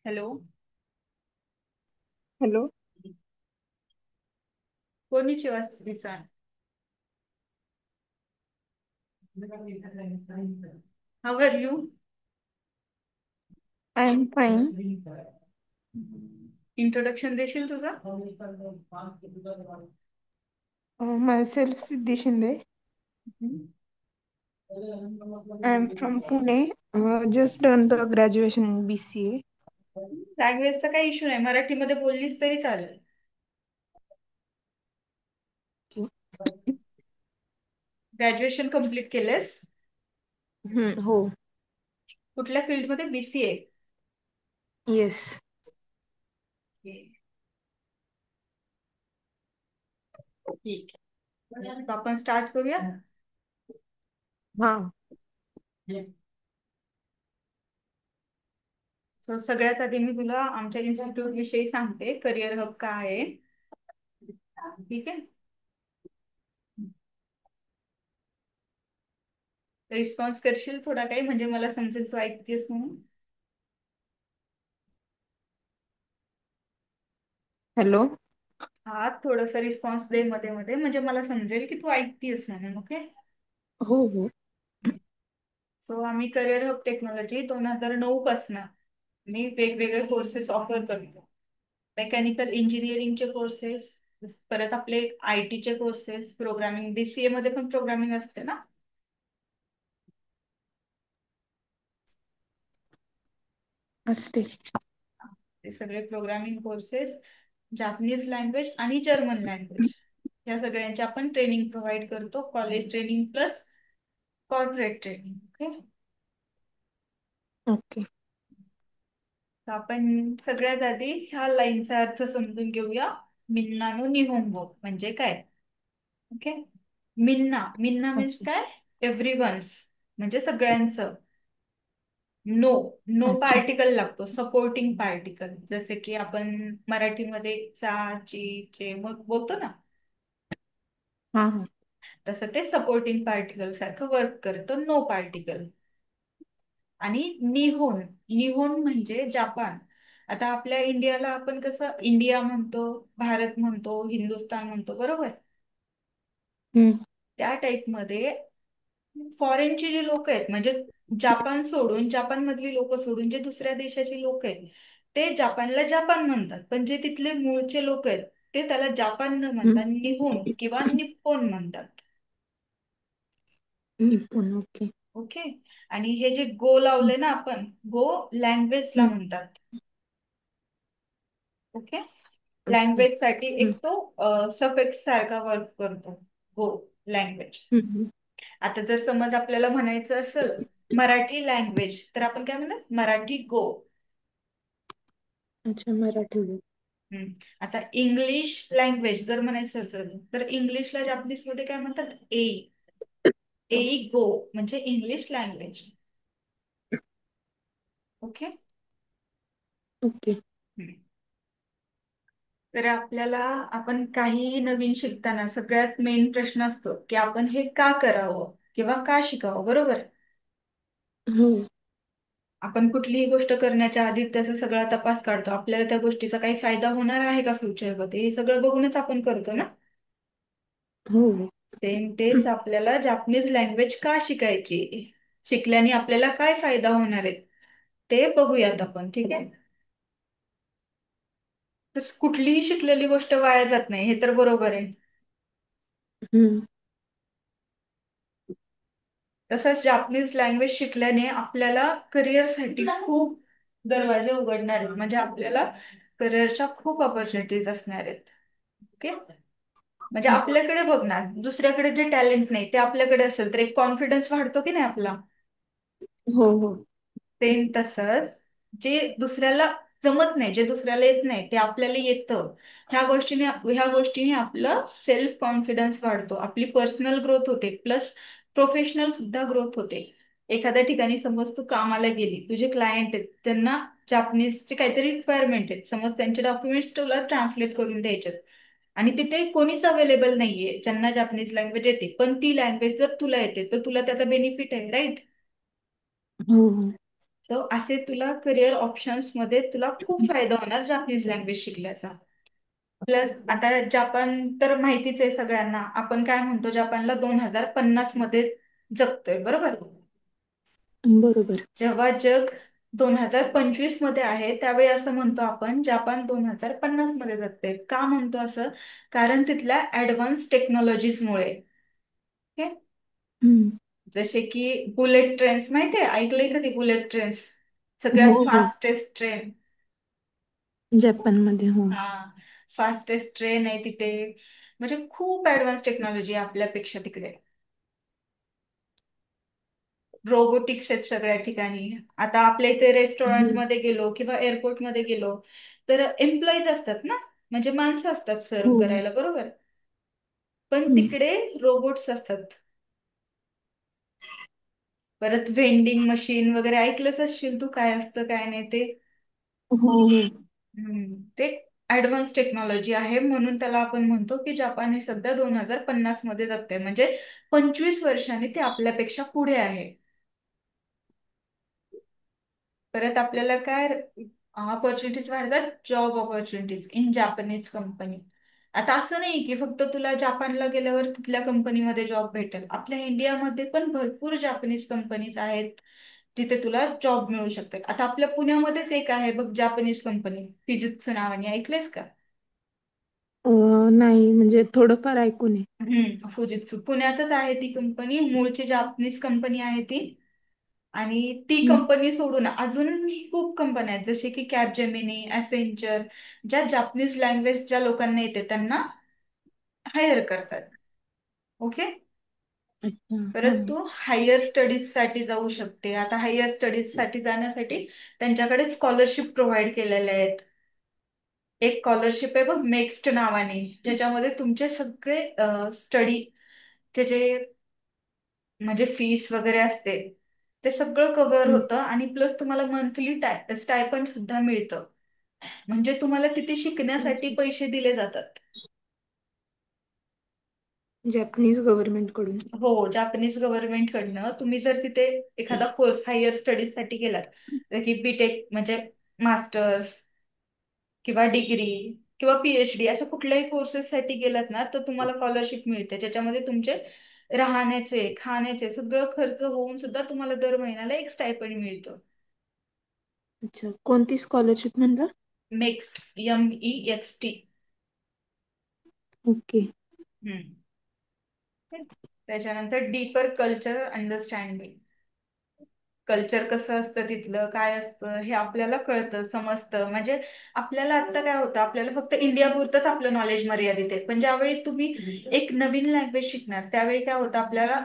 Hello. Hello. कोणीची दिसा. How are you? I am fine. Introduction देशील तुझा? Myself Siddhi Shinde. I am from Pune. Just done the graduation in BCA. लँग्वेजचा काही issue नाही, मराठीमध्ये बोललीस तरी चालेल. ग्रॅज्युएशन कम्प्लीट केलेस? हो. कुठल्या फील्डमध्ये? BCA. येस. ठीक आहे, तर आपण स्टार्ट करूया. हा. तर सगळ्यात आधी मी तुला आमच्या इन्स्टिट्यूट विषयी सांगते, करिअर हब काय आहे. ठीक आहे. रिस्पॉन्स करशील थोडा काही, म्हणजे मला समजेल तू ऐकतेस म्हणून. हॅलो. हा, थोडस रिस्पॉन्स दे मध्ये मध्ये, म्हणजे मला समजेल की तू ऐकतेस म्हणून. ओके. हो हो. सो आम्ही करिअर हब टेक्नॉलॉजी 2009 पासून मी वेगवेगळे कोर्सेस ऑफर करतो. मेकॅनिकल इंजिनिअरिंगचे कोर्सेस, परत आपले IT चे कोर्सेस, प्रोग्रामिंग, BCA मध्ये पण प्रोग्रामिंग असते ना. असते. ते सगळे प्रोग्रामिंग कोर्सेस, जापनीज लँग्वेज आणि जर्मन लँग्वेज, या सगळ्यांचे आपण ट्रेनिंग प्रोव्हाइड करतो. College training plus corporate training. Okay. Okay. तर आपण सगळ्यात आधी ह्या लाईनचा अर्थ समजून घेऊया. मिन्ना नो निहोंगो म्हणजे काय. ओके. मिन्ना मिन्ना मीन्स ओके. काय? एव्हरीवन्स, म्हणजे सगळ्यांचं. नो, नो अच्छा. पार्टिकल लागतो, सपोर्टिंग पार्टिकल. जसे की आपण मराठीमध्ये चा, ची, चे मग बोलतो ना, हा हा. तसं ते सपोर्टिंग पार्टिकल सारखं वर्क करतं, नो पार्टिकल. आणि निहोन, निहोन म्हणजे जापान. आता आपल्या इंडियाला आपण कसं इंडिया म्हणतो, भारत म्हणतो, हिंदुस्तान म्हणतो, बरोबर. हम्म. त्या टाईप मध्ये फॉरेनची जी लोक आहेत, म्हणजे जापान सोडून, जपान मधली लोक सोडून जे दुसऱ्या देशाची लोक आहेत, ते जपानला जपान म्हणतात. पण जे तिथले मूळचे लोक आहेत, ते त्याला जापान न म्हणतात हम्म. निहोन किंवा निप्पोन म्हणतात. निपुण. ओके. ओके. आणि हे जे गो लावले ना आपण, गो लँग्वेजला हम्म. म्हणतात. ओके. ओके. लँग्वेज साठी हम्म. एक तो सफिक्स सारखा वर्क करतो, गो लँग्वेज. हम्म. आता जर समज आपल्याला म्हणायचं असेल मराठी लँग्वेज, तर आपण काय म्हणणार? मराठी गो. अच्छा, मराठी. आता इंग्लिश लँग्वेज जर म्हणायचं असेल, तर इंग्लिशला जापनीज मध्ये काय म्हणतात? ए गो म्हणजे इंग्लिश लँग्वेज. ओके. ओके. तर आपल्याला, आपण काही नवीन शिकताना सगळ्यात मेन प्रश्न असतो की आपण हे का करावं किंवा का शिकावं, बरोबर. हो आपण कुठलीही गोष्ट करण्याच्या आधी त्याचा सगळा तपास काढतो, आपल्याला त्या गोष्टीचा काही फायदा होणार आहे का फ्युचरमध्ये, हे सगळं बघूनच आपण करतो ना. हो. हो. सेम तेच आपल्याला जापनीज लँग्वेज का शिकायची, शिकल्याने आपल्याला काय फायदा होणार आहे, ते बघूयात आपण. ठीक आहे. तर कुठलीही शिकलेली गोष्ट वाया जात नाही, हे तर बरोबर आहे. हम्म. तसंच जापनीज लँग्वेज शिकल्याने आपल्याला करिअरसाठी खूप दरवाजे उघडणार आहेत, म्हणजे आपल्याला करिअरच्या खूप ऑपॉर्च्युनिटीज असणार आहेत. ओके. म्हणजे आपल्याकडे बघ ना, दुसऱ्याकडे जे टॅलेंट नाही ते आपल्याकडे असेल तर एक कॉन्फिडन्स वाढतो की नाही आपला. हो हो. सेम तसंच, जे दुसऱ्याला जमत नाही, जे दुसऱ्याला येत नाही ते आपल्याला येतं. ह्या गोष्टीने आपलं सेल्फ कॉन्फिडन्स वाढतो, आपली पर्सनल ग्रोथ होते, प्लस प्रोफेशनल सुद्धा ग्रोथ होते. एखाद्या ठिकाणी समज तू कामाला गेली, तुझे क्लायंट आहेत, त्यांना जापनीजचे काहीतरी रिक्वायरमेंट आहेत, समज त्यांचे डॉक्युमेंट्स तुला ट्रान्सलेट करून द्यायचे आणि तिथे कोणीच अवेलेबल नाहीये ज्यांना जापनीज लँग्वेज येते, पण ती लँग्वेज जर तुला येते तर तुला त्याचा बेनिफिट आहे, राईट. हो हो. सो असे तुला करिअर ऑप्शन्स मध्ये तुला खूप फायदा होणार जापनीज लँग्वेज शिकल्याचा. प्लस आता जपान तर माहितीच आहे सगळ्यांना, आपण काय म्हणतो जपानला 2050 मध्ये जगतोय बरोबर. बरोबर. जेव्हा जग 2025 मध्ये आहे त्यावेळी असं म्हणतो आपण जपान 2050 मध्ये जगते. का म्हणतो असं? कारण तिथल्या ऍडव्हान्स टेक्नॉलॉजीजमुळे. ओके. हम्म. जसे की बुलेट ट्रेन्स, माहितीये ऐकलंय कधी बुलेट ट्रेन्स? हो सगळ्यात हो. Fastest train. जपानमध्ये हो. हा, फास्टेस्ट ट्रेन आहे तिथे. म्हणजे खूप ऍडव्हान्स टेक्नॉलॉजी आहे आपल्यापेक्षा तिकडे. रोबोटिक्स आहेत सगळ्या ठिकाणी. आता आपल्या इथे रेस्टॉरंट हो मध्ये गेलो किंवा एअरपोर्ट मध्ये गेलो तर एम्प्लॉईज असतात ना, म्हणजे माणसं असतात सर्व हो. करायला बरोबर. पण हम्म. तिकडे रोबोट्स असतात. परत वेंडिंग मशीन वगैरे ऐकलंच असशील तू, काय असतं काय नाही ते. हो हो. ते ऍडव्हान्स टेक्नॉलॉजी आहे, म्हणून त्याला आपण म्हणतो की जपान हे सध्या 2050 मध्ये जगते, म्हणजे 25 वर्षांनी ते आपल्यापेक्षा पुढे आहे. परत आपल्याला काय ऑपॉर्च्युनिटीज वाढतात, job opportunities in Japanese company. आता असं नाही की फक्त तुला जपानला गेल्यावर तिथल्या कंपनीमध्ये जॉब भेटेल, आपल्या इंडियामध्ये पण भरपूर जापनीज कंपनीज आहेत जिथे तुला जॉब मिळू शकतात. आता आपल्या पुण्यामध्येच एक आहे बघ जापनीज कंपनी, फिजित्सू नावाने, ऐकलंयस का? नाही म्हणजे थोडंफार ऐकून आहे. फुजित्सू पुण्यातच आहे ती कंपनी, मूळची जापनीज कंपनी आहे ती. आणि ती हम्म. कंपनी सोडून अजूनही खूप कंपन्या आहेत जसे की कॅपजेमिनी, ॲसेंचर, ज्या जापनीज लँग्वेज ज्या लोकांना येते त्यांना हायर करतात. ओके. अच्छा हा. परत तू हायर स्टडीज साठी जाऊ शकते. आता हायर स्टडीज साठी जाण्यासाठी त्यांच्याकडे स्कॉलरशिप प्रोव्हाइड केलेल्या आहेत. एक स्कॉलरशिप आहे बघ नेक्स्ट नावाने, ज्याच्यामध्ये तुमचे सगळे स्टडी जे जे म्हणजे फीस वगैरे असते ते सगळं कव्हर हम्म. होतं, आणि प्लस तुम्हाला मंथली स्टायपंड सुद्धा मिळतं. म्हणजे तुम्हाला तिथे शिकण्यासाठी पैसे दिले जातात. जॅपनीज गव्हर्नमेंट कडून. हो, जापनीज गव्हर्नमेंट कडनं तुम्ही जर तिथे एखादा कोर्स हायर स्टडीज साठी केलात, जर की बीटेक म्हणजे मास्टर्स किंवा डिग्री किंवा पीएचडी अशा कुठल्याही कोर्सेस साठी गेलात ना, तर तुम्हाला स्कॉलरशिप मिळते, ज्याच्यामध्ये तुमचे राहण्याचे खाण्याचे सगळं खर्च होऊन सुद्धा तुम्हाला दर महिन्याला एक स्टायपंड मिळतं. अच्छा, कोणती स्कॉलरशिप म्हणला? Next, MEXT. ओके. त्याच्यानंतर डीपर कल्चर अंडरस्टँडिंग. कल्चर कसं असतं तिथलं, काय असतं हे आपल्याला कळतं, समजतं. म्हणजे आपल्याला आता काय होतं, आपल्याला फक्त इंडिया पुरतच आपलं नॉलेज मर्यादित आहे. पण ज्यावेळी तुम्ही एक नवीन लँग्वेज शिकणार त्यावेळी काय होतं, आपल्याला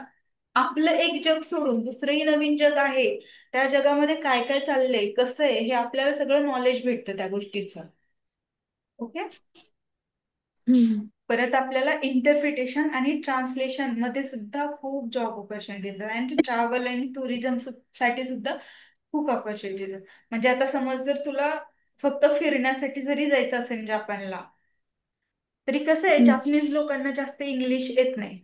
आपलं एक जग सोडून दुसरंही नवीन जग आहे, त्या जगामध्ये काय काय चाललंय कसं आहे हे आपल्याला सगळं नॉलेज भेटतं त्या गोष्टीचं. ओके. हम्म. परत आपल्याला इंटरप्रिटेशन आणि ट्रान्सलेशन मध्ये सुद्धा खूप जॉब ऑपॉर्च्युनिटीज आहेत, आणि ट्रॅव्हल आणि टुरिझम साठी सुद्धा खूप ऑपॉर्च्युनिटीज आहेत. म्हणजे आता समज जर तुला फक्त फिरण्यासाठी जरी जायचं असेल जपानला, तरी कसं आहे हम्म. जापनीज लोकांना जास्त इंग्लिश येत नाही.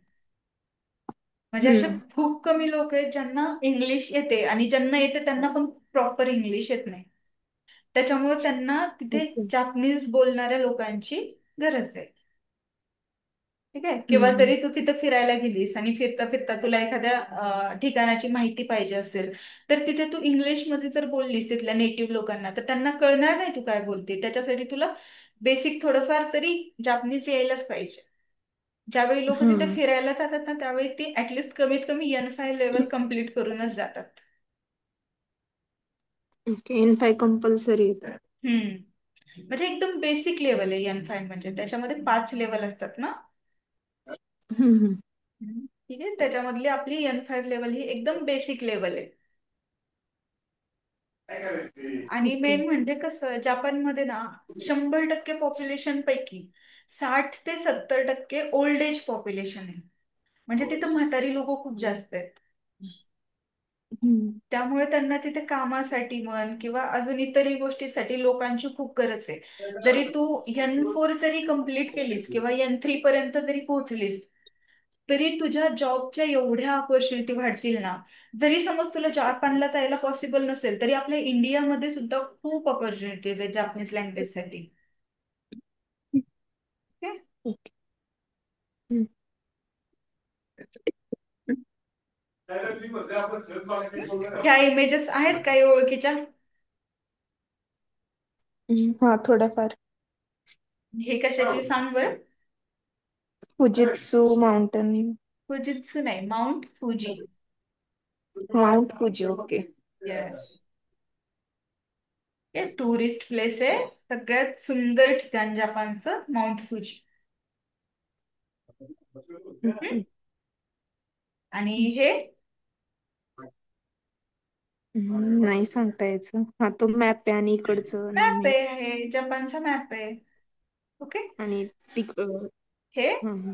म्हणजे असे हम्म. खूप कमी लोक आहेत ज्यांना इंग्लिश येते, आणि ज्यांना येते त्यांना पण प्रॉपर इंग्लिश येत नाही. त्याच्यामुळे त्यांना तिथे ओके. जापनीज बोलणाऱ्या लोकांची गरज आहे. ठीक आहे. किंवा हम्म. जरी तू तिथं फिरायला गेलीस आणि फिरता फिरता तुला एखाद्या ठिकाणाची माहिती पाहिजे असेल, तर तिथे तू इंग्लिशमध्ये जर बोललीस तिथल्या नेटिव्ह लोकांना, तर त्यांना कळणार नाही तू काय बोलते. त्याच्यासाठी तुला बेसिक थोडंफार तरी जापनीज यायलाच पाहिजे. ज्यावेळी लोक हा. तिथे फिरायला जातात ना त्यावेळी ती ऍटलिस्ट कमीत कमी N5 लेवल कम्प्लीट करूनच जातात. ओके, N5 कंपल्सरी आहे. म्हणजे एकदम बेसिक लेवल आहे N5, म्हणजे त्याच्यामध्ये 5 लेवल असतात ना. हम्म. ठीक आहे. त्याच्यामधली आपली N5 लेवल ही एकदम बेसिक लेवल आहे. आणि ओके. मेन म्हणजे कसं जपानमध्ये ना 100% पॉप्युलेशन पैकी 60 ते 70% ओल्ड एज पॉप्युलेशन आहे. म्हणजे तिथं म्हातारी लोक खूप जास्त आहेत. हम्म. त्यामुळे त्यांना तिथे कामासाठी म्हण किंवा अजून इतरही गोष्टीसाठी लोकांची खूप गरज आहे. जरी तू N4 जरी कंप्लीट केलीस किंवा N3 पर्यंत जरी पोहोचलीस, तरी तुझ्या जॉबच्या एवढ्या ऑपॉर्च्युनिटी वाढतील ना. जरी समज तुला जपानला जायला पॉसिबल नसेल तरी आपल्या इंडियामध्ये सुद्धा खूप ऑपॉर्च्युनिटीज आहेत जापनीज लँग्वेजसाठी. ओके. ओके. हम्म. ह्या इमेजेस आहेत काही ओळखीच्या? हा, थोडाफार. हे कशाची सांग बरं. फुजित्सू माउंटन. फुजित्सु नाही, Mount Fuji. Mount Fuji. Okay. Yes. हे टुरिस्ट प्लेस आहे, सगळ्यात सुंदर ठिकाण जपानचं माउंट फुजी. हम्म? आणि हे नाही सांगता यायचं. हा, तो मॅप आहे आणि इकडचं नाही मॅप माहित. आहे, हे जपानचा मॅप आहे. ओके. आणि हे हा हा,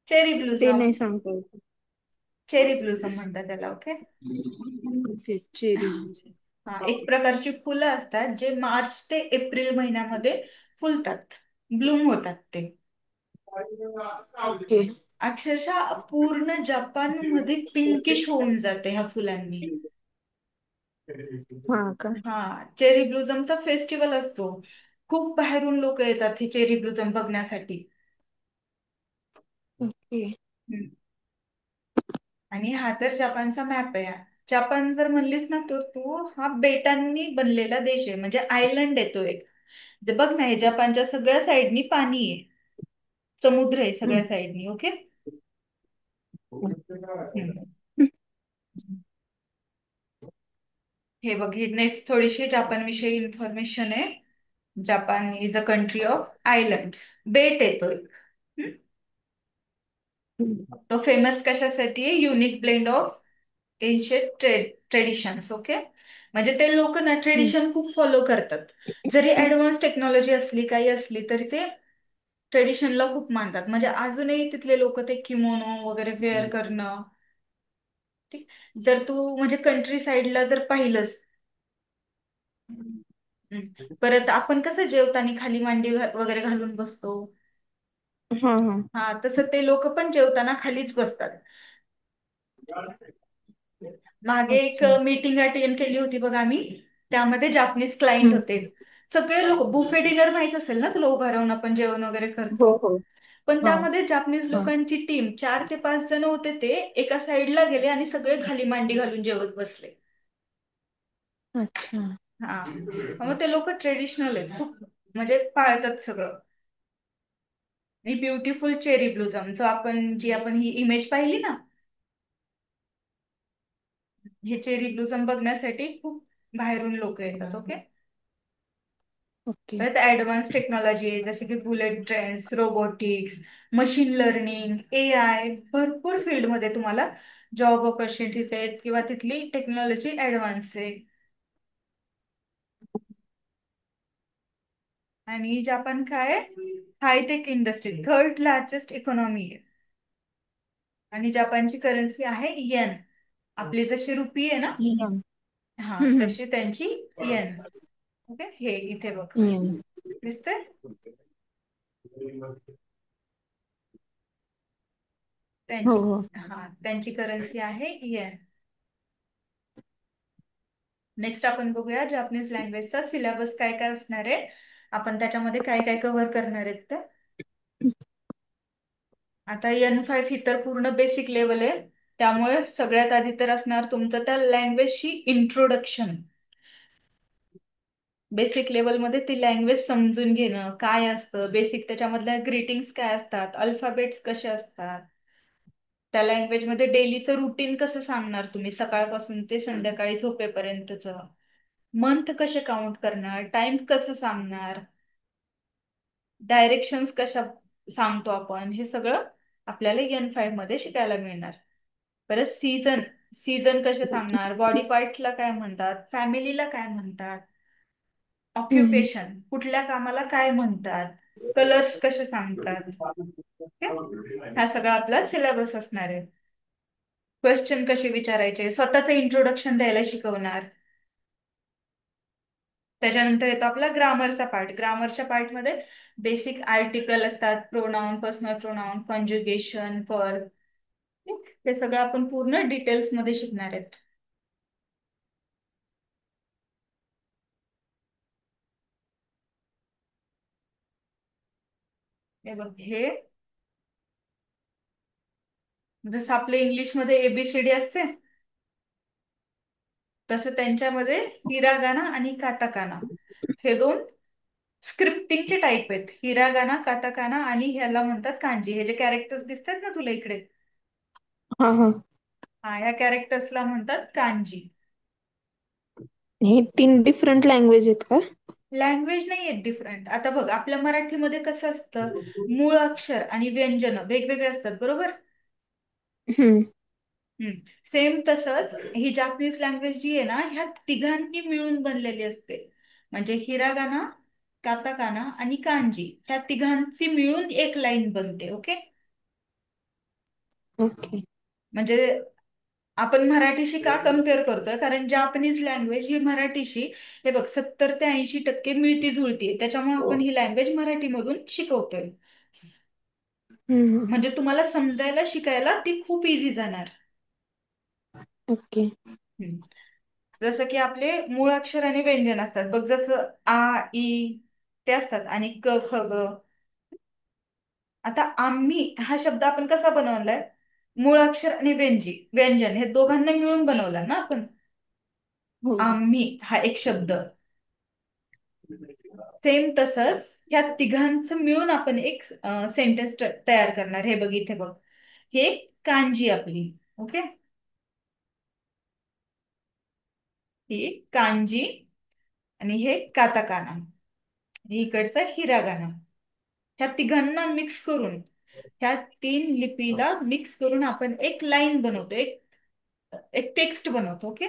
चेरी ते ब्लूसम. नाही सांगता यायचं. चेरी ब्लूसम म्हणतात त्याला. ओके. चेरी. हा, एक प्रकारची फुलं असतात जे मार्च ते एप्रिल महिन्यामध्ये फुलतात, ब्लूम होतात ते. ओके. अक्षरशः पूर्ण जपानमध्ये पिंकिश होऊन जाते ह्या फुलांनी. हा का. हा, चेरी ब्लूझमचा फेस्टिवल असतो. खूप बाहेरून लोक येतात हे चेरी ब्लूझम बघण्यासाठी. ओके. हम्म. आणि हा तर जपानचा मॅप आहे. जपान जर म्हणलीस ना तर तू हा बेटांनी बनलेला देश आहे, म्हणजे आयलंड आहे एक. ते बघ ना, हे जपानच्या सगळ्या साईडनी पाणी आहे, समुद्र आहे सगळ्या साईडनी. ओके. हम्म. हे बघ, ही नेक्स्ट थोडीशी जपान विषयी इन्फॉर्मेशन आहे. Japan is a country of island. बेट येतो एक. हम्म? तो फेमस कशासाठी आहे? Unique blend of ancient traditions. Okay. म्हणजे ते लोक ना ट्रेडिशन खूप फॉलो करतात. जरी ऍडव्हान्स टेक्नॉलॉजी असली काही असली तरी ते ट्रेडिशनला खूप मानतात. म्हणजे अजूनही तिथले लोक ते किमोनो वगैरे वेअर करणं. ठीक. जर तू म्हणजे कंट्री साईडला जर पाहिलंस. हम्म. परत आपण कसं जेवताना खाली मांडी वगैरे घालून बसतो. हा हा. हा, तसं ते लोक पण जेवताना खालीच बसतात. मागे एक अच्छा. मीटिंग अटेंड केली होती बघ आम्ही, त्यामध्ये जापनीज क्लायंट हम्म. होते. सगळे लोक बुफे डिनर माहित असेल ना तुला, उभा राहून आपण जेवण वगैरे हो करतो. हो. पण हा त्यामध्ये जापनीज हा. लोकांची टीम 4 ते 5 जण होते, ते एका साईडला गेले आणि सगळे खाली मांडी घालून जेवत बसले. अच्छा. हा, मग ते लोक ट्रेडिशनल आहेत खूप, म्हणजे पाळतात सगळं. आणि ब्युटिफुल चेरी ब्लूझम जो आपण ही इमेज पाहिली ना, हे चेरी ब्लूझम बघण्यासाठी खूप बाहेरून लोक येतात. ओके. ओके. परत ऍडव्हान्स टेक्नॉलॉजी आहे, जसे की bullet trains, robotics, machine learning, AI, भरपूर फील्डमध्ये तुम्हाला जॉब ऑपॉर्च्युनिटीज आहेत किंवा तिथली टेक्नॉलॉजी ऍडव्हान्स आहे. आणि जपान काय, hi-tech industry third largest economy आहे. आणि जपानची करन्सी आहे येन. आपली जशी रुपी आहे ना, हम्म. हा हम्म. तशी त्यांची येन. ओके. हे इथे बघ, हम्म. दिसतंय हो त्यांची. हो. हा, त्यांची करन्सी आहे येन. नेक्स्ट आपण बघूया जापनीज लँग्वेजचा सिलेबस काय काय असणार आहे, आपण त्याच्यामध्ये काय काय कव्हर करणार आहेत ते. आता N5 ही तर पूर्ण बेसिक लेवल आहे, त्यामुळे सगळ्यात आधी तर असणार तुमचं त्या लँग्वेजशी इंट्रोडक्शन. बेसिक लेवलमध्ये ती लँग्वेज समजून घेणं, काय असतं बेसिक, त्याच्यामधल्या ग्रीटिंग्स काय असतात, अल्फाबेट्स कसे असतात, त्या लँग्वेजमध्ये डेलीचं रुटीन कसं सांगणार तुम्ही सकाळपासून ते संध्याकाळी झोपेपर्यंतचं, मंथ कसे काउंट करणार, टाइम कसं सांगणार, डायरेक्शन्स कशा सांगतो आपण, हे सगळं आपल्याला N5 मध्ये शिकायला मिळणार. परत सीझन, सीझन कसे सांगणार, बॉडी पार्टला काय म्हणतात, फॅमिलीला काय म्हणतात, हम्म. ऑक्युपेशन कुठल्या कामाला काय म्हणतात, कलर्स कसे सांगतात. ओके. हा सगळा आपला सिलेबस असणार आहे. क्वेश्चन कसे विचारायचे, स्वतःचं इंट्रोडक्शन द्यायला शिकवणार. त्याच्यानंतर येतो आपला ग्रामरचा पार्ट. ग्रामरच्या पार्टमध्ये बेसिक आर्टिकल असतात, प्रोनाउन, पर्सनल प्रोनाउन, कॉन्ज्युगेशन, वर्ब, हे सगळं आपण पूर्ण डिटेल्स मध्ये शिकणार आहेत. हे बघ, हे जसं आपल्या इंग्लिशमध्ये एबीसीडी असते, तसं त्यांच्यामध्ये हिरागाना आणि काताकाना हे दोन स्क्रिप्टिंगचे टाईप आहेत. हिरागाना, काताकाना आणि ह्याला म्हणतात कांजी. हे जे कॅरेक्टर्स दिसतात ना तुला इकडे, हा हा. हा, ह्या कॅरेक्टर्सला म्हणतात कांजी. हे 3 डिफरंट लँग्वेज आहेत का? लँग्वेज नाही आहेत डिफरंट. आता बघ, आपल्या मराठीमध्ये कसं असतं, मूळ अक्षर आणि व्यंजन वेगवेगळे असतात, बरोबर? हम्म. हम्म. सेम तसंच ही जापनीज लँग्वेज जी आहे ना, ह्या तिघांनी मिळून बनलेली असते. म्हणजे हिरागाना, काताकाना आणि कांजी ह्या तिघांची मिळून एक लाईन बनते. ओके. ओके. म्हणजे आपण मराठीशी का कम्पेअर करतोय, कारण जापनीज लँग्वेज ही मराठीशी, हे बघ, 70 ते 80% मिळती जुळती, त्याच्यामुळे आपण ही लँग्वेज मराठीमधून शिकवतोय. हम्म. म्हणजे तुम्हाला समजायला शिकायला ती खूप इझी जाणार. ओके. हम्म. जसं की आपले मूळाक्षर आणि व्यंजन असतात बघ, जसं आ, ई ते असतात, आणि क, ख, ग. आता आम्ही हा शब्द आपण कसा बनवलाय, मूळाक्षर आणि व्यंजन हे दोघांना मिळून बनवला ना आपण. हो. आम्ही हा एक शब्द, सेम तसंच ह्या तिघांचं मिळून आपण एक सेंटेन्स तयार करणार. हे बघ इथे बघ, हे कांजी आपली. ओके. ही कांजी आणि हे काताकाना, आणि इकडचं हिरागाना. ह्या तिघांना मिक्स करून, ह्या 3 लिपीला मिक्स करून आपण एक लाईन बनवतो, एक एक टेक्स्ट बनवतो. ओके.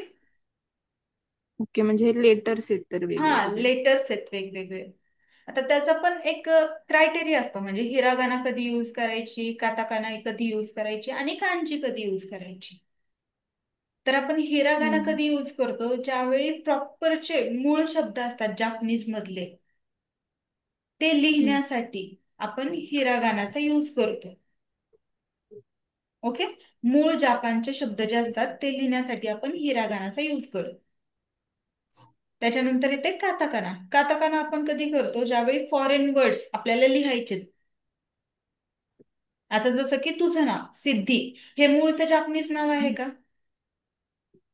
ओके, म्हणजे लेटर्स आहेत तर हा, वेगवेगळे. लेटर्स आहेत वेगवेगळे. आता त्याचा पण एक क्रायटेरिया असतो, म्हणजे हिरागाना कधी यूज करायची, काताकाना कधी यूज करायची आणि कांजी कधी यूज करायची. तर आपण हिरागाना हम्म. कधी यूज करतो, ज्यावेळी प्रॉपरचे मूळ शब्द असतात जापनीज मधले, ते हम्म. लिहिण्यासाठी आपण हिरागानाचा यूज करतो. ओके. मूळ जापानचे शब्द जे असतात ते लिहिण्यासाठी आपण हिरागानाचा यूज करतो. त्याच्यानंतर येते काताकाना. काताकाना आपण कधी करतो, ज्यावेळी फॉरेन वर्ड्स आपल्याला लिहायचे. आता जसं की तुझं नाव सिद्धी, हे मूळचं जापनीज नाव आहे का?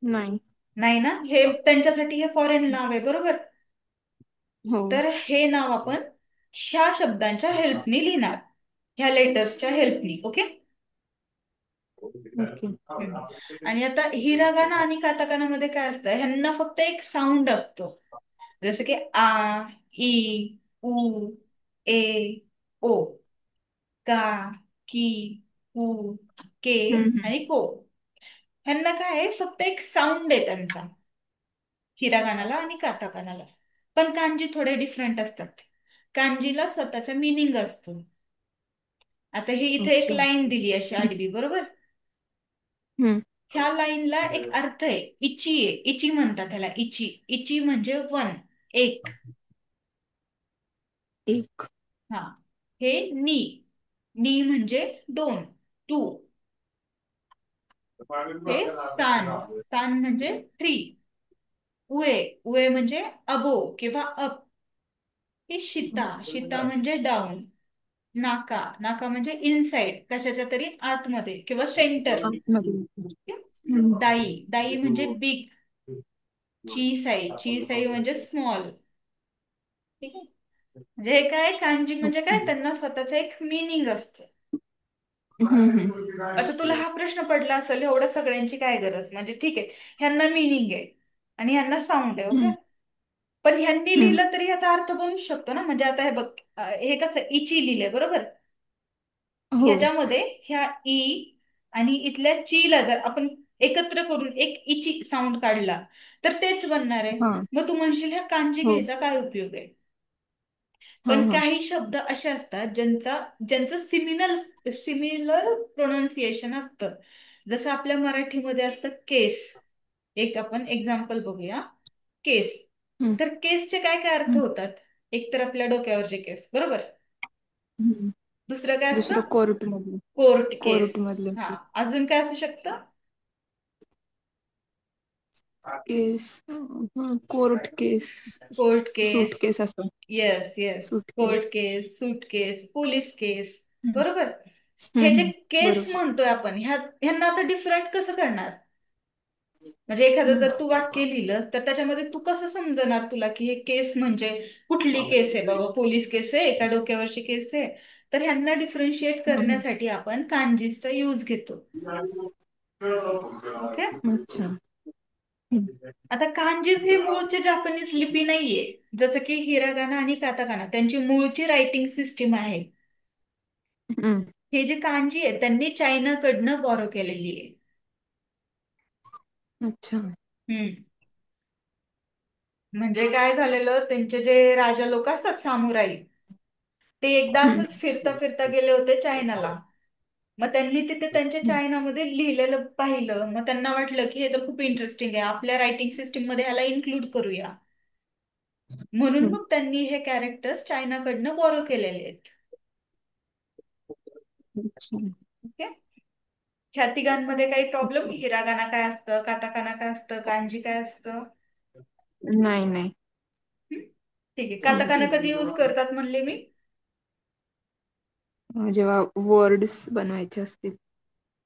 नाही. नाही ना, हे त्यांच्यासाठी हे फॉरेन नाव आहे, बरोबर? हो. तर हे नाव आपण ह्या शब्दांच्या हेल्पनी लिहिणार, ह्या लेटर्सच्या हेल्पनी. ओके. ओके. हम्म. आणि आता हिरागाना आणि काताकाना मध्ये काय असतं, ह्यांना फक्त एक साऊंड असतो. जसं की आ, ई, उ, ए, ओ, का, की, कु, के हम्म. आणि को. ह्यांना काय आहे, फक्त एक साऊंड आहे त्यांचा, हिरागानाला आणि काताकानाला. पण कांजी थोडे डिफरंट असतात. कांजीला स्वतःचा मिनिंग असतो. आता ही इथे एक अच्छा. लाईन दिली अशी आडवी, बरोबर? हम्म. ह्या लाईनला एक अर्थ आहे, इची आहे. इची म्हणतात ह्याला, इची. इची म्हणजे वन, एक. एक. हा. हे नी, नी म्हणजे दोन, टू. हे सान, सान म्हणजे थ्री. उए, उए म्हणजे अबो किंवा अप. हे शिता, शिता म्हणजे डाऊन. नाका, नाका म्हणजे इनसाइड, कशाच्या तरी आतमध्ये किंवा सेंटर. आतमध्ये. हम्म. दाई, दाई म्हणजे बिग. चीसाई, चीसाई म्हणजे स्मॉल. ठीक आहे. म्हणजे हे काय, कांजी म्हणजे ओके. काय, त्यांना स्वतःचं एक मिनिंग असतं. हम्म. आता तुला हा प्रश्न पडला असेल, एवढ्या सगळ्यांची काय गरज, म्हणजे ठीक आहे, ह्यांना मिनिंग आहे आणि ह्यांना साऊंड आहे. ओके. हम्म. पण ह्यांनी हम्म. लिहिलं तरी याचा अर्थ बनू शकतो ना. म्हणजे आता हे बघ, हे कसं इची लिहिलंय, बरोबर? हो. ह्याच्यामध्ये ह्या ई आणि इथल्या ची ला जर आपण एकत्र करून एक इची साऊंड काढला, तर तेच बनणार आहे. हा. मग तू म्हणशील ह्या कांजी हो. घ्यायचा काय उपयोग आहे? हा पण हा. काही शब्द असे असतात ज्यांचं सिमिलर सिमिलर प्रोनाऊन्सिएशन असतं. जसं आपल्या मराठीमध्ये असतं केस. एक आपण एक्झाम्पल बघूया. केस. हम्म. तर केसचे काय काय अर्थ हम्म. होतात? एक तर आपल्या डोक्यावरचे केस, बरोबर. हम्म. दुसरं काय दुसरं असतं? कोर्ट मधलं. कोर्ट केस. कोर्ट मधलं हा. अजून काय असू शकतं? केस. कोर्ट केस. कोर्ट सूट केस. केस असतो. Yes yes. Suit case. Court case, suit case, police case. Hmm. बरोबर. हे जे हम्म. केस बरोबर. म्हणतोय आपण, ह्यांना आता डिफरंट कसं करणार? म्हणजे एखादं हम्म. जर तू वाक्य लिहिलं तर त्याच्यामध्ये तू कसं समजणार तुला की हे केस म्हणजे कुठली केस आहे बाबा, पोलीस केस आहे एका डोक्यावरची केस आहे? तर ह्यांना डिफरन्शिएट हम्म. करण्यासाठी आपण कांजीचा यूज घेतो. ओके. अच्छा. हम्म. आता कांजीज हे मूळचे जापनीज लिपी नाहीये. जसं की हिरागाना आणि काताकाना त्यांची मूळची रायटिंग सिस्टीम आहे. हम्म. हे जे कांजी आहे त्यांनी चायनाकडनं बॉरो केलेली आहे. अच्छा. हम्म. म्हणजे काय झालेलं, त्यांचे जे राजा लोक असतात सामुराई, ते एकदा हम्म. असंच फिरता फिरता गेले होते चायनाला. मग त्यांनी तिथे त्यांच्या हम्म. चायनामध्ये लिहिलेलं पाहिलं. मग त्यांना वाटलं की हे तर खूप इंटरेस्टिंग आहे, आपल्या रायटिंग सिस्टीम मध्ये ह्याला इन्क्लूड करूया. म्हणून हम्म. मग त्यांनी हे कॅरेक्टर्स चायनाकडनं बॉरो केलेले आहेत. अच्छा. ओके. ह्या तिघांमध्ये काही प्रॉब्लेम? हिरागाना काय असतं, काताकाना काय असतं, कांजी काय असतं? नाही नाही. हं? ठीक आहे. समजलं. काताकाना कधी यूज करतात म्हणले मी? जेव्हा वर्ड्स बनवायचे असतील.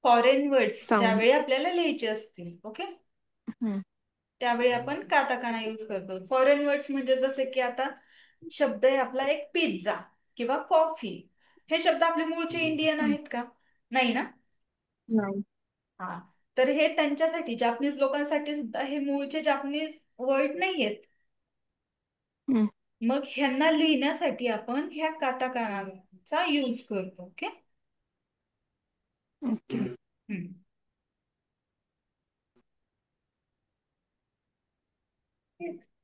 Foreign words sound. ज्यावेळी आपल्याला लिहायचे असतील. ओके. हम्म. त्यावेळी आपण काताकाना यूज करतो. फॉरेन वर्ड्स म्हणजे जसे की आता शब्द आहे आपला एक पिझ्झा किंवा कॉफी. हे शब्द आपले मूळचे इंडियन आहेत का? नाही ना. नाही. हा. तर हे त्यांच्यासाठी जापनीज लोकांसाठी सुद्धा हे मूळचे जापनीज वर्ड नाही आहेत. हम्म. मग ह्यांना लिहिण्यासाठी आपण ह्या काताकानाचा यूज करतो. ओके. ओके. हम्म.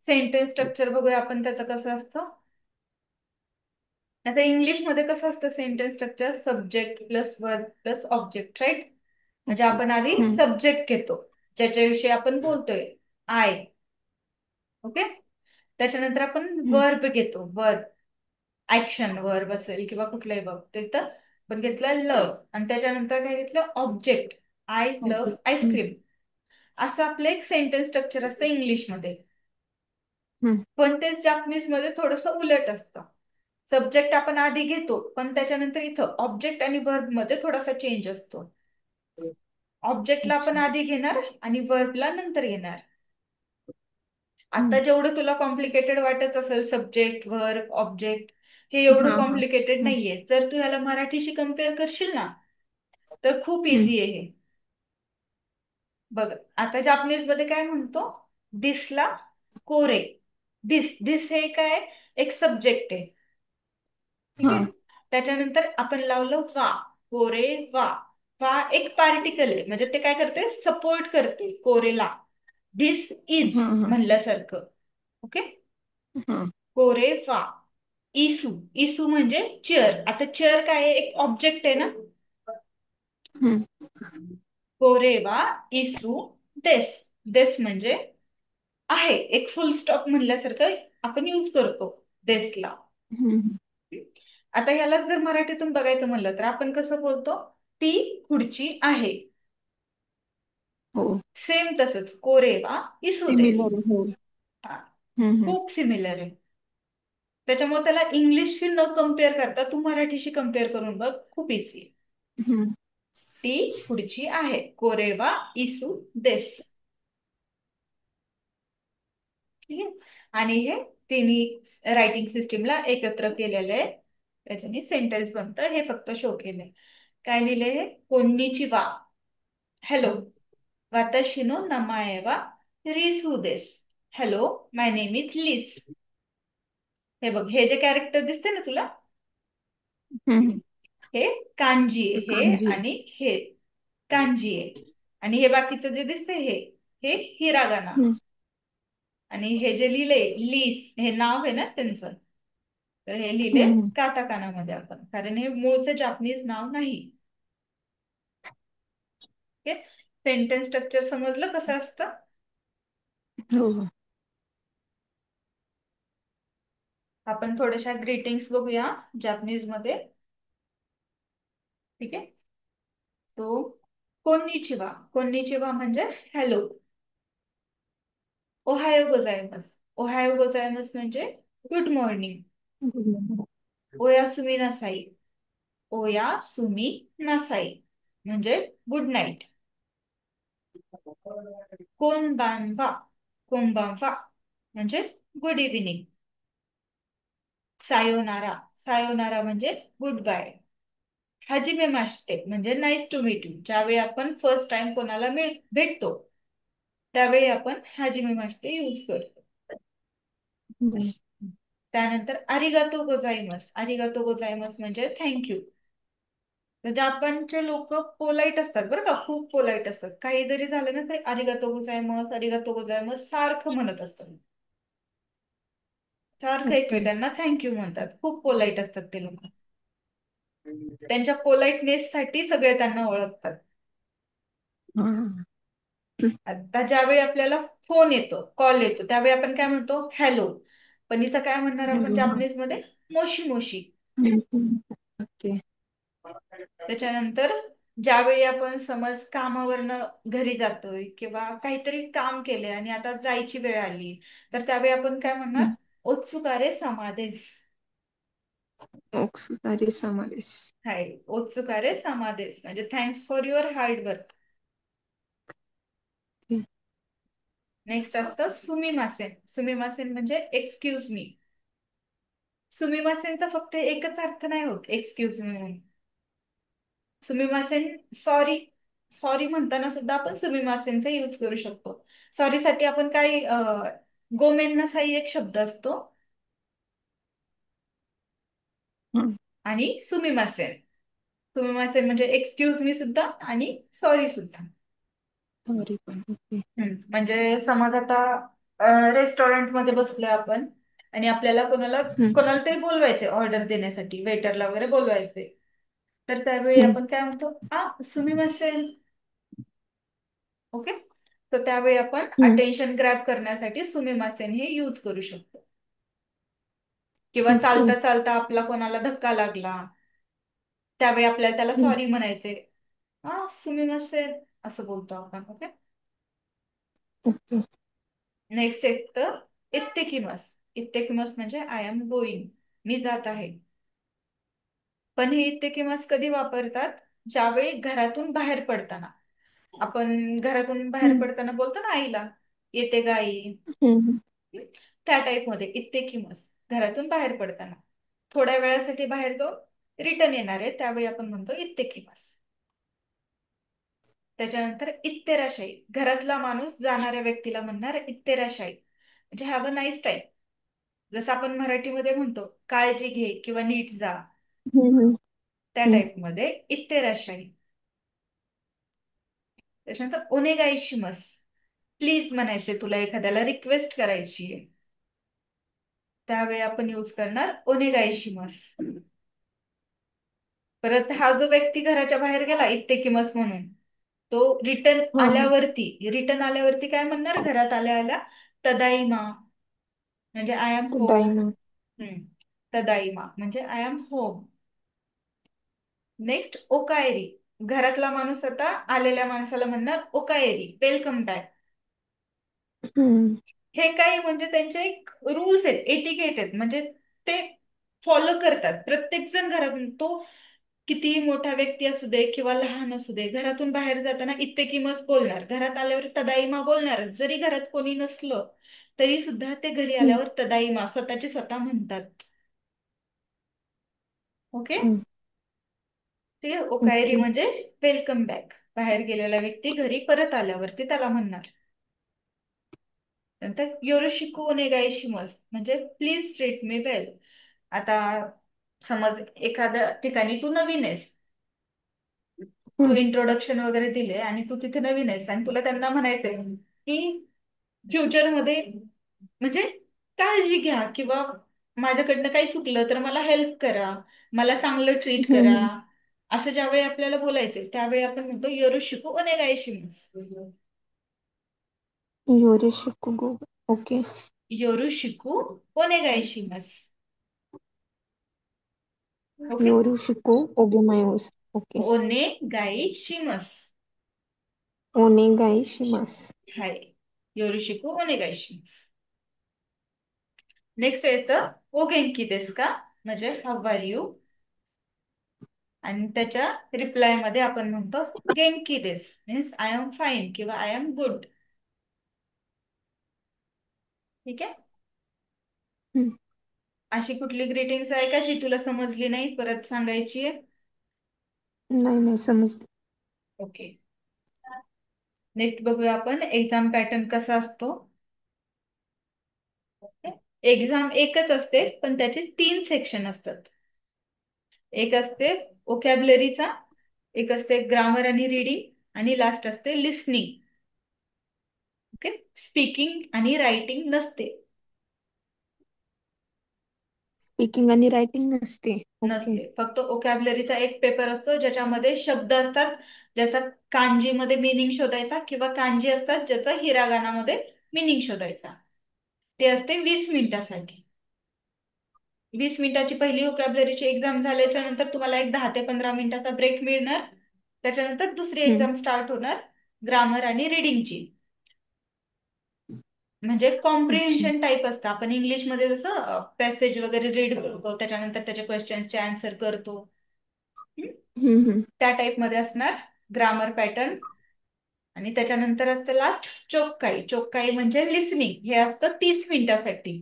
सेंटेन्स स्ट्रक्चर बघूया आपण त्याचं कसं असतं. आता इंग्लिश मध्ये कसं असतं sentence structure? Subject plus verb plus object, right. म्हणजे ओके. आपण आधी हम्म. सब्जेक्ट घेतो ज्याच्याविषयी आपण बोलतोय, आय. ओके. त्याच्यानंतर आपण हम्म. वर्ब घेतो, वर्ब. ऍक्शन वर्ब असेल किंवा कुठलाही वर्ब, तिथं आपण घेतलं लव. आणि त्याच्यानंतर काय घेतलं? ऑब्जेक्ट. I love okay. हम्म. आईस्क्रीम. असं आपलं एक सेंटेन्स स्ट्रक्चर असतं इंग्लिशमध्ये. हम्म. पण तेच जापनीज मध्ये थोडंसं उलट असतं. सब्जेक्ट आपण आधी घेतो पण त्याच्यानंतर इथं ऑब्जेक्ट आणि वर्ब मध्ये थोडासा चेंज असतो. ऑब्जेक्टला आपण अच्छा. आधी घेणार आणि वर्बला नंतर घेणार. आता हम्म. जेवढं तुला कॉम्प्लिकेटेड वाटत असेल सब्जेक्ट वर्ब ऑब्जेक्ट, हे एवढं हा हा. कॉम्प्लिकेटेड हम्म. नाहीये. जर तू ह्याला मराठीशी कम्पेअर करशील ना तर खूप हम्म. इझी आहे हे. बघ आता जापनीज मध्ये काय म्हणतो? दिसला कोरे. दिस हे काय? एक सब्जेक्ट आहे. ठीक हा. आहे. त्याच्यानंतर आपण लावलं वा. कोरे वा. वा एक पार्टिकल आहे म्हणजे ते काय करते? सपोर्ट करते कोरेला. दिस इज हा हा. म्हणल्यासारखं. ओके. हा. कोरे वा. इसू. इसू म्हणजे चेअर. आता चेअर काय आहे? एक ऑब्जेक्ट आहे ना. हम्म. कोरेवा इसू देस. देस म्हणजे आहे, एक फुल स्टॉप म्हणल्यासारखं आपण यूज करतो देसला. हम्म. आता ह्याला जर मराठीतून बघायचं म्हणलं तर आपण कसं बोलतो? ती खुर्ची आहे. हो. सेम तसंच कोरेवा इसू देस. सिमिलर. हो. हा. हम्म. खूप सिमिलर आहे. त्याच्यामुळे त्याला इंग्लिशशी न कम्पेअर करता तू मराठीशी कम्पेअर करून बघ, खूप इझी आहे. हम्म. ती खुर्ची आहे. कोरेवा इसू देस. ठीक आहे. आणि हे तिन्ही रायटिंग सिस्टीमला एकत्र केलेलं आहे. त्याच्याने सेंटेन्स बनतं. हे फक्त शो केलंय. काय लिहिलंय हे? कोन्निचिवा. हॅलो. वाताशी नो नमाए वा रिसू देस. Hello, my name is Liz. हे बघ, हे जे कॅरेक्टर दिसते ना तुला, हम्म. हे कांजी आहे. हे कांजी. आणि हे कांजी आहे. आणि हे बाकीचं जे दिसते हे हे हिरागाना. हम्म. आणि हे जे लिहिलंय लीस, हे नाव आहे ना त्यांचं, तर हे लिहिले हम्म. काताकानामध्ये आपण, कारण हे मूळचं जापनीज नाव नाही. ओके. सेंटेन्स स्ट्रक्चर समजलं कसं असतं? हो हो. आपण थोड्याशा ग्रीटिंग्स बघूया जॅपनीज मध्ये. ठीक आहे. तो कोन्निचिवा. कोन्निचिवा म्हणजे हॅलो. ओहायो गोजायमस. ओहायो गोजायमस म्हणजे गुड मॉर्निंग. ओयासुमी नासाई. ओयासुमी नासाई म्हणजे गुड नाईट. कोनबानवा. कोनबानवा म्हणजे गुड इव्हिनिंग. सायोनारा. सायोनारा म्हणजे गुड बाय. हाजिमे मास्ते म्हणजे नाईस टू मीट यू. ज्यावेळी आपण फर्स्ट टाइम कोणाला भेटतो त्यावेळी आपण हाजिमे मास्ते यूज करतो. त्यानंतर आरिगातो गोजाईमस. आरिगातो गोजाईमस म्हणजे थँक्यू. तर जपानचे लोक पोलाईट असतात बरं का, खूप पोलाईट असतात. काही जरी झालं ना तरी अरिगातो गोजायमस सारखं म्हणत असतात. सारखं ओके. एकमेकांना थँक्यू म्हणतात. खूप पोलाईट असतात ते लोक. त्यांच्या पोलाइटनेस साठी सगळे त्यांना ओळखतात. हा. आता ज्यावेळी आपल्याला फोन येतो, कॉल येतो, त्यावेळी आपण काय म्हणतो, हॅलो. पण इथं काय म्हणणार आपण जापनीज मध्ये, मोशी मोशी. ओके. त्याच्यानंतर ज्यावेळी आपण समज कामावरनं घरी जातोय किंवा काहीतरी काम केले आणि आता जायची वेळ आली, तर त्यावेळी आपण काय म्हणणार, ओत्सुकारे समादेस. ओक्सुतारी समादेश. हाय, ओत्सुकारे समादेस म्हणजे thanks for your hard work. Next असतं सुमिमासेन. सुमिमासेन म्हणजे एक्सक्यूज मी. सुमिमासेनचा फक्त एकच अर्थ नाही होत एक्सक्यूज मी म्हणून. सुमिमासेन सॉरी. सॉरी म्हणताना सुद्धा आपण सुमिमासेनचा यूज करू शकतो. सॉरी साठी आपण काय गोमेन नसाई एक शब्द असतो आणि सुमिमासेन. सुमिमासेन म्हणजे एक्सक्यूज मी सुद्धा आणि सॉरी सुद्धा. सॉरी पण. ओके. म्हणजे समज आता रेस्टॉरंट मध्ये बसलोय आपण आणि आपल्याला कोणाला कोणाला तरी बोलवायचे ऑर्डर देण्यासाठी, वेटरला वगैरे बोलवायचे. तर त्यावेळी आपण काय म्हणतो, सुमिमासेन. ओके. तर त्यावेळी आपण अटेन्शन ग्रॅब करण्यासाठी सुमिमासेन हे यूज करू शकतो. किंवा ओके. चालता चालता आपला कोणाला धक्का लागला त्यावेळी आपल्याला त्याला सॉरी म्हणायचे. सुमिमासेन असं बोलतो आपण. ओके. ओके. नेक्स्ट एक तर इत्तेकिमस. इत्तेकिमस म्हणजे आय एम गोईंग, मी जात आहे. पण हे इत्तेकिमस कधी वापरतात, ज्यावेळी घरातून बाहेर पडताना. आपण घरातून बाहेर पडताना बोलतो ना आईला, येते गाई. त्या टाईप मध्ये इत्तेकिमस, घरातून बाहेर पडताना. थोड्या वेळासाठी बाहेर जाऊन रिटर्न येणार आहे त्यावेळी आपण म्हणतो इत्तेकिमस. त्याच्यानंतर इत्तेराशाई. घरातला माणूस जाणाऱ्या व्यक्तीला म्हणणार इत्तेराशाई म्हणजे हॅव अ नाईस टाईम. जसं आपण मराठीमध्ये म्हणतो काळजी घे किंवा नीट जा, त्या टाईप मध्ये इत्तेराशाई. त्याच्यानंतर ओनेगाईशिमस. प्लीज म्हणायचे, तुला एखाद्याला रिक्वेस्ट करायची आहे त्यावेळी आपण यूज करणार ओनेगाईशिमस. परत हा जो व्यक्ती घराच्या बाहेर गेला इत्तेकिमस म्हणून, तो रिटर्न आल्यावरती काय म्हणणार, घरात आल्या आल्या तदाईमा म्हणजे आय एम होम. दाईमा. तदाईमा म्हणजे आय एम होम. नेक्स्ट ओकाएरी. घरातला माणूस आता आलेल्या माणसाला म्हणणार ओकाएरी, वेलकम बॅक. हे काही म्हणजे त्यांचे एक रूल्स आहेत, एटिकेट आहेत, म्हणजे ते फॉलो करतात प्रत्येक जण घरातून. तो कितीही मोठा व्यक्ती असू दे किंवा लहान असू दे, घरातून बाहेर जाताना इत्तेकिमस बोलणार, घरात आल्यावर तदाईमा बोलणार. जरी घरात कोणी नसलं तरी सुद्धा ते घरी आल्यावर तदाईमा स्वतःचे स्वतः म्हणतात. ओके. ते ओकायरी ओके. म्हणजे वेलकम बॅक. बाहेर गेलेला व्यक्ती घरी परत आल्यावरती त्याला म्हणणार. नंतर योरोशिकू ओनेगायशिमस म्हणजे प्लीज ट्रीट मी वेल. आता समज एखाद्या ठिकाणी तू नवीन आहेस, तू इंट्रोडक्शन वगैरे दिले आणि तू तिथे नवीन आहेस आणि तुला त्यांना म्हणायचंय की फ्युचरमध्ये म्हणजे काळजी घ्या किंवा माझ्याकडनं काही चुकलं तर मला हेल्प करा, मला चांगलं ट्रीट करा, असं ज्यावेळी आपल्याला बोलायचंय त्यावेळी आपण म्हणतो योरोशिकू ओनेगायशिमस. योरिशिकुगो. ओके. योरुशिकू ओनेगायशिमस. ओके. योरुशिको ओगेमायोस. ओके. ओनेगाईशिमस. ओनेगायशिमास. हाय. योरुशिको ओनेगाईशिमस. नेक्स्ट येतं ओगेंकी देस का, म्हणजे हाऊ आर यू. आणि त्याच्या रिप्लाय मध्ये आपण म्हणतो गेंकी देस, मीन्स आय एम फाईन किंवा आय एम गुड. ठीक आहे. हम्म. अशी कुठली ग्रीटिंग्स आहे का जी तुला समजली नाही, परत सांगायची आहे? नाही नाही समजलं. ओके. नेक्स्ट बघूया आपण एक्झाम पॅटर्न कसा असतो. एक्झाम एकच असते पण त्याचे 3 सेक्शन असतात. एक असते ओकॅबलरीचा, एक असते ग्रामर आणि रीडिंग, आणि लास्ट असते लिसनिंग. ओके. स्पीकिंग आणि रायटिंग नसते. स्पीकिंग आणि रायटिंग नसते. ओके. नसते, फक्त ओकॅबलरीचा एक पेपर असतो ज्याच्यामध्ये शब्द असतात ज्याचा कांजीमध्ये मिनिंग शोधायचा, किंवा कांजी असतात ज्याचा हिरागानामध्ये मिनिंग शोधायचा. ते असते 20 मिनिटासाठी. 20 मिनिटाची पहिली व्होकॅब्लरीची एक्झाम झाल्याच्या नंतर तुम्हाला एक 10 ते 15 मिनिटाचा ब्रेक मिळणार. त्याच्यानंतर दुसरी हम्म. एक्झाम स्टार्ट होणार, ग्रामर आणि रिडिंगची. म्हणजे अच्छा. कॉम्प्रिहेन्शन टाईप असतं. आपण इंग्लिशमध्ये जसं पॅसेज वगैरे रीड करतो, त्याच्यानंतर त्याच्या क्वेश्चन्सचे आन्सर करतो. हम्म? हम्म. त्या टाईपमध्ये असणार ग्रामर पॅटर्न. आणि त्याच्यानंतर असतं लास्ट चोक्काई. चोक्काई म्हणजे लिसनिंग. हे असतं 30 मिनिटासाठी.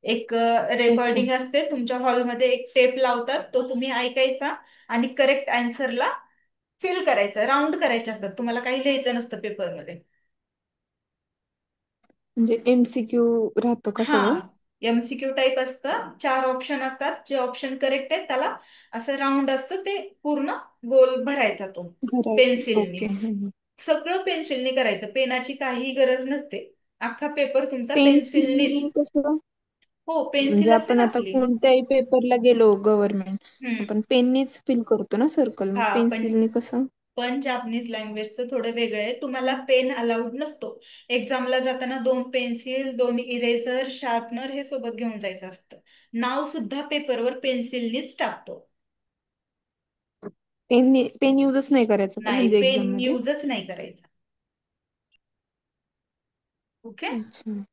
एक अच्छा. रेकॉर्डिंग असते तुमच्या हॉलमध्ये, एक टेप लावतात, तो तुम्ही ऐकायचा आणि करेक्ट आन्सरला फिल करायचं, राऊंड करायचे असतात. तुम्हाला काही लिहायचं नसतं पेपरमध्ये. म्हणजे एमसीक्यू राहतो का हा, सगळं? एमसीक्यू टाईप असतं. 4 ऑप्शन असतात, जे ऑप्शन करेक्ट आहे त्याला असं राऊंड असतं, ते पूर्ण गोल भरायचा तो भरायचं. पेन्सिलनी. ओके. सगळं पेन्सिलनी करायचं, पेनाची काही गरज नसते. अख्खा पेपर तुमचा पेन्सिलनीच. पेन्सिल कसं? हो, पेन्सिल म्हणजे असते आपण ना आता आपली. कोणत्याही पेपरला गेलो गव्हर्नमेंट, हम्म. आपण पेननीच फिल करतो ना सर्कल, मग हा, पेन्सिलने कसं? पण जापनीज लँग्वेजचं थोडं वेगळं आहे. तुम्हाला पेन अलाउड नसतो. एक्झामला जाताना 2 पेन्सिल, 2 इरेझर, शार्पनर हे सोबत घेऊन जायचं असतं. नाव सुद्धा पेपरवर पेन्सिलनीच टाकतो. पेन युजच नाही करायचं का नाही, म्हणजे एक्झाम पेन मध्ये? यूजच नाही करायचा. ओके. अच्छा.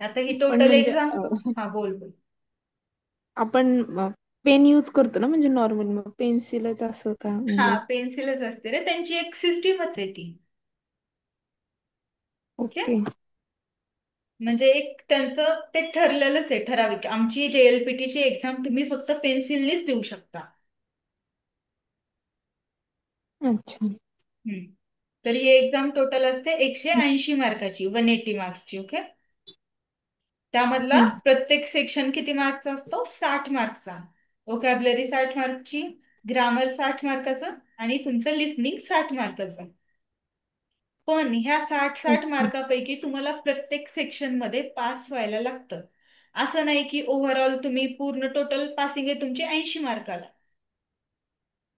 आता ही पण टोटल म्हणजे एक्झाम. हा, बोल बोल. आपण पेन यूज करतो ना म्हणजे नॉर्मल, मग पेन्सिलच असं का हा, म्हणलं? पेन्सिलच असते रे, त्यांची एक सिस्टीमच आहे ती. ओके. ओके. म्हणजे एक त्यांचं ते ठरलेलंच आहे, ठराविक. आमची JLPTची एक्झाम तुम्ही फक्त पेन्सिलनीच देऊ शकता. अच्छा. हम्म. तर ही एक्झाम टोटल असते 180 मार्काची, 180 मार्क्सची. ओके. त्यामधला हम्म. प्रत्येक सेक्शन किती मार्कचा असतो? 60 मार्कचा. व्होकॅब्लरी 60 मार्कची, ग्रामर 60 मार्काचं, आणि तुमचं लिस्निंग 60 मार्काचं. पण ह्या 60-60 ओके. मार्कापैकी तुम्हाला प्रत्येक सेक्शन मध्ये पास व्हायला लागतं. असं नाही की ओव्हरऑल तुम्ही पूर्ण टोटल पासिंग आहे तुमची 80 मार्काला.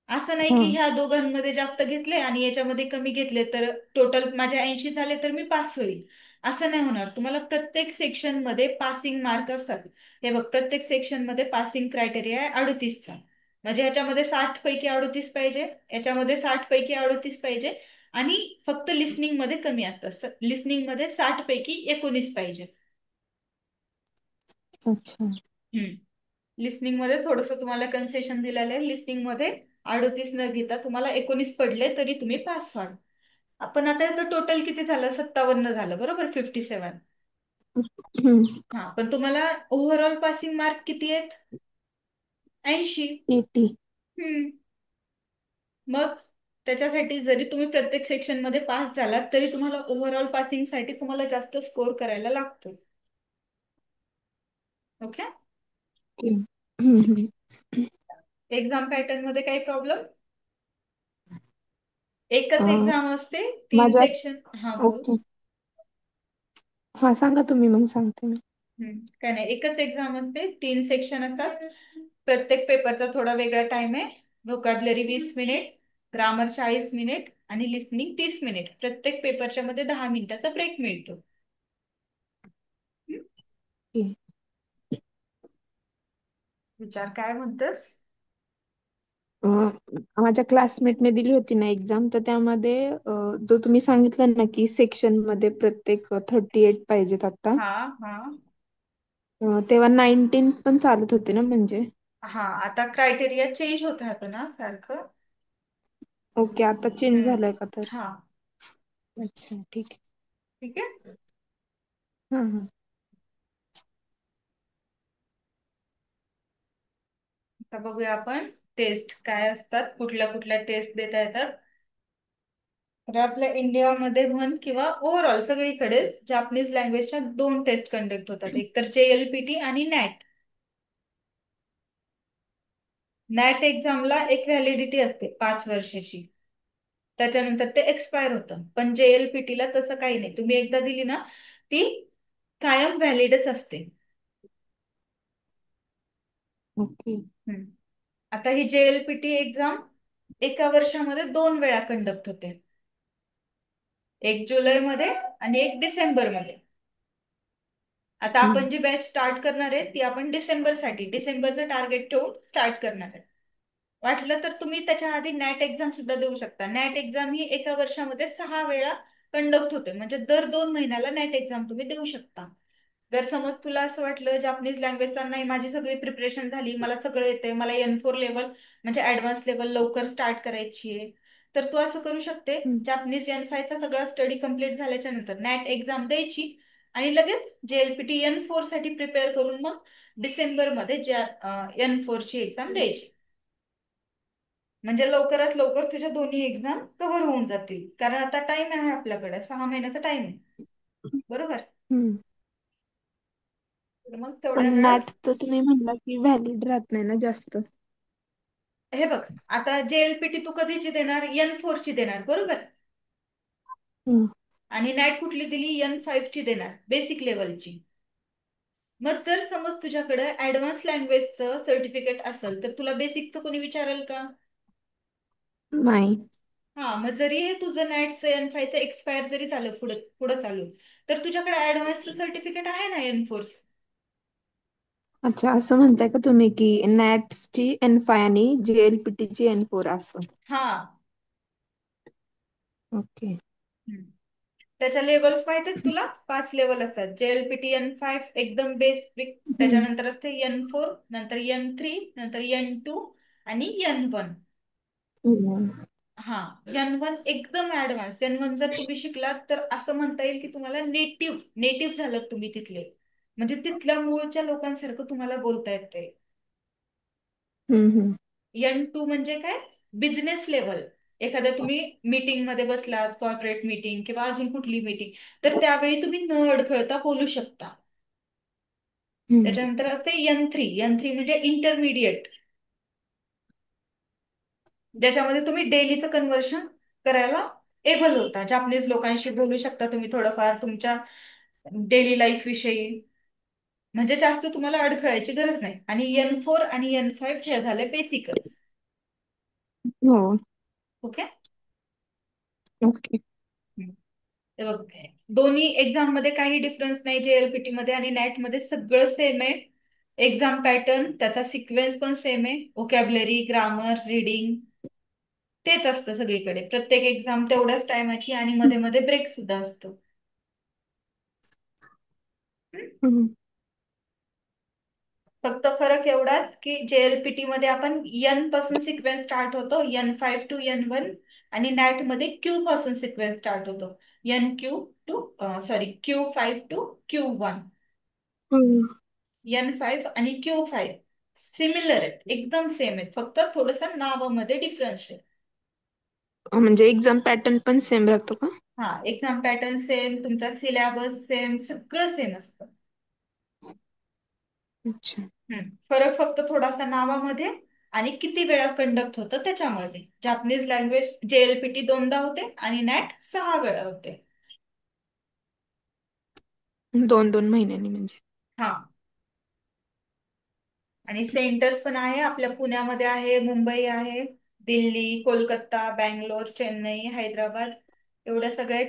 असं नाही हा. की ह्या दोघांमध्ये जास्त घेतले आणि याच्यामध्ये कमी घेतले तर टोटल माझे 80 झाले तर मी पास होईल. असं नाही होणार. तुम्हाला प्रत्येक सेक्शन मध्ये पासिंग मार्क असतात. हे बघ, प्रत्येक सेक्शन मध्ये पासिंग क्रायटेरिया आहे 38चा. म्हणजे ह्याच्यामध्ये 60 पैकी 38 पाहिजे, याच्यामध्ये 60 पैकी 38 पाहिजे, आणि फक्त लिस्निंग मध्ये कमी असतं. लिस्निंग मध्ये 60 पैकी 19 पाहिजे. अच्छा. लिस्निंग मध्ये थोडस तुम्हाला कन्सेशन दिलेलं आहे. लिस्निंग मध्ये 38 न घेता तुम्हाला 19 पडले तरी तुम्ही पास व्हाल. आपण आता याचं टोटल किती झालं? 57 झालं, बरोबर, 57. हम्म. हा, पण तुम्हाला ओव्हरऑल पासिंग मार्क किती आहेत? 80. 80. हम्म. मग त्याच्यासाठी जरी तुम्ही प्रत्येक सेक्शन मध्ये पास झालात तरी तुम्हाला ओव्हरऑल पासिंग साठी तुम्हाला जास्त स्कोर करायला लागतो. ओके. हम्म. एक्झाम पॅटर्न मध्ये काही प्रॉब्लेम? एकच अं, एक्झाम असते, 3 माझ्या सेक्शन. हा, बोल. ओके. हा सांगा तुम्ही, मग सांगते मी. काय नाही, एकच एक्झाम असते, 3 सेक्शन असतात. प्रत्येक पेपरचा थोडा वेगळा टाइम आहे. व्होकॅब्लरी 20 मिनिट, ग्रामर 40 मिनिट, आणि लिसनिंग 30 मिनिट. प्रत्येक पेपरच्या मध्ये 10 मिनिटाचा ब्रेक मिळतो. हम्म. ओके. विचार काय म्हणतस? माझ्या क्लासमेटने दिली होती ना एक्झाम, तर त्यामध्ये जो तुम्ही सांगितलं ना की सेक्शन मध्ये प्रत्येक 38 पाहिजेत आता, हा हा तेव्हा 19 पण चालत होते ना म्हणजे. हा. आता क्रायटेरिया चेंज होत राहतो ना सारखं. ओके, आता चेंज हम्म. झालंय का तर? हा. अच्छा, ठीक आहे. ठीक आहे. हा हा. आता बघूया आपण टेस्ट काय असतात, कुठल्या कुठल्या टेस्ट देता येतात. तर आपल्या इंडियामध्ये म्हण किंवा ओव्हरऑल सगळीकडेच जापनीज लँग्वेजच्या दोन टेस्ट कंडक्ट होतात, एक तर JLPT आणि नॅट. नॅट एक्झामला एक व्हॅलिडिटी असते 5 वर्षाची, त्याच्यानंतर ते एक्सपायर होतं. पण JLPT ला तसं काही नाही, तुम्ही एकदा दिली ना ती कायम व्हॅलिडच असते. ओके. हम्म. आता ही JLPT एक्झाम एका वर्षामध्ये 2 वेळा कंडक्ट होते, एक जुलैमध्ये आणि एक डिसेंबरमध्ये. आता हम्म. आपण जी बॅच स्टार्ट करणार आहे ती आपण डिसेंबरसाठी, डिसेंबरचं टार्गेट ठेवून स्टार्ट करणार आहे. वाटलं तर तुम्ही त्याच्या आधी नॅट एक्झाम सुद्धा देऊ शकता. नॅट एक्झाम ही एका वर्षामध्ये 6 वेळा कंडक्ट होते, म्हणजे दर 2 महिन्याला नॅट एक्झाम तुम्ही देऊ शकता. जर समज तुला असं वाटलं जापनीज लँग्वेजचा नाही, माझी सगळी प्रिपरेशन झाली, मला सगळं येतंय, मला N4 लेवल म्हणजे ऍडव्हान्स लेवल लवकर स्टार्ट करायची आहे, तर तू असं करू शकते. हम्म. जापनीज N5चा सगळा स्टडी कम्प्लीट झाल्याच्या नंतर नॅट एक्झाम द्यायची आणि लगेच JLPT N4 साठी प्रिपेअर करून मग डिसेंबरमध्ये N4 ची एक्झाम द्यायची. म्हणजे लवकरात लवकर तुझ्या दोन्ही एक्झाम कव्हर होऊन जातील, कारण आता टाइम आहे आपल्याकडे, 6 महिन्याचा टाइम आहे. बरोबर. हम्म. तर मग तेवढ्या पण वेळात नॅटचं तुम्ही म्हणला की व्हॅलिड राहत नाही ना जास्त. हे बघ, आता JLPT तू कधीची देणार? N4 ची देणार, बरोबर. हम्म. आणि नॅट कुठली दिली? N5 ची देणार, बेसिक लेवलची. मग जर समज तुझ्याकडे ऍडव्हान्स लँग्वेजचं सर्टिफिकेट असेल तर तुला बेसिकचं कोणी विचारेल का? नाही. हा, मग जरी हे तुझं नॅटचं N5चं एक्सपायर जरी झालं पुढे पुढे चालू, तर तुझ्याकडे ऍडव्हान्सचं सर्टिफिकेट आहे ना N4. अच्छा, असं म्हणताय का तुम्ही की नॅटची N5 आणि JLPT ची N4 असं? हा. ओके. हम्म. त्याच्या लेवल्स माहित आहेत तुला? 5 लेवल असतात. JLPT N5 एकदम बेसिक, हम्म. त्याच्यानंतर असते N4, नंतर N3, नंतर N2 आणि N1. हम्म. हा. N1 एकदम ऍडव्हान्स. N1 जर तुम्ही शिकलात तर असं म्हणता येईल की तुम्हाला नेटिव्ह नेटिव्ह झालात तुम्ही तिथले, म्हणजे तिथल्या मूळच्या लोकांसारखं तुम्हाला बोलता येतंय. हम्म. N2 म्हणजे काय? Business level. एखाद्या तुम्ही मीटिंग मध्ये बसलात, कॉर्पोरेट मीटिंग किंवा अजून कुठली मीटिंग, तर त्यावेळी तुम्ही न अडखळता बोलू शकता. हम्म. त्याच्यानंतर असते N3 म्हणजे इंटरमिडिएट, ज्याच्यामध्ये तुम्ही डेलीचं कन्व्हर्शन करायला एबल होता, जापनीज लोकांशी बोलू शकता तुम्ही थोडंफार तुमच्या डेली लाईफ विषयी, म्हणजे जास्त तुम्हाला अडखळायची गरज नाही. आणि N4 आणि N5 हे झाले बेसिकच. हो. ओके. ओके. हे बघ, दोन्ही एक्झाम मध्ये काही डिफरन्स नाही. JLPT मध्ये आणि नॅट मध्ये सगळं सेम आहे. एक्झाम पॅटर्न, त्याचा सिक्वेन्स पण सेम आहे. व्होकॅब्लरी, ग्रामर, रीडिंग तेच असतं सगळीकडे. प्रत्येक एक्झाम तेवढ्याच टायमाची आणि मध्ये मध्ये ब्रेक सुद्धा असतो. हम्म? हम्म. फक्त फरक एवढाच की JLPT मध्ये आपण N पासून सिक्वेन्स स्टार्ट होतो, N5 टू N1, आणि नॅट मध्ये Q पासून सिक्वेन्स स्टार्ट होतो, Q5 टू Q1. हम्म. N5 आणि Q5 सिमिलर आहेत, एकदम सेम आहेत, फक्त थोडंसं नावामध्ये डिफरन्स आहे. म्हणजे एक्झाम पॅटर्न पण सेम राहतो का? हा, एक्झाम पॅटर्न सेम, तुमचा सिलेबस सेम, सगळं सेम असतं. अच्छा. फरक फक्त थोडासा नावामध्ये आणि किती वेळा कंडक्ट होतं त्याच्यामध्ये. जापनीज लँग्वेज JLPT 2दा होते आणि नॅट 6 वेळा होते. 2-2 महिन्यांनी म्हणजे? हा. आणि सेंटर्स पण आहे, आपल्या पुण्यामध्ये आहे, मुंबई आहे, दिल्ली, कोलकाता, बँगलोर, चेन्नई, हैदराबाद, एवढ्या सगळ्या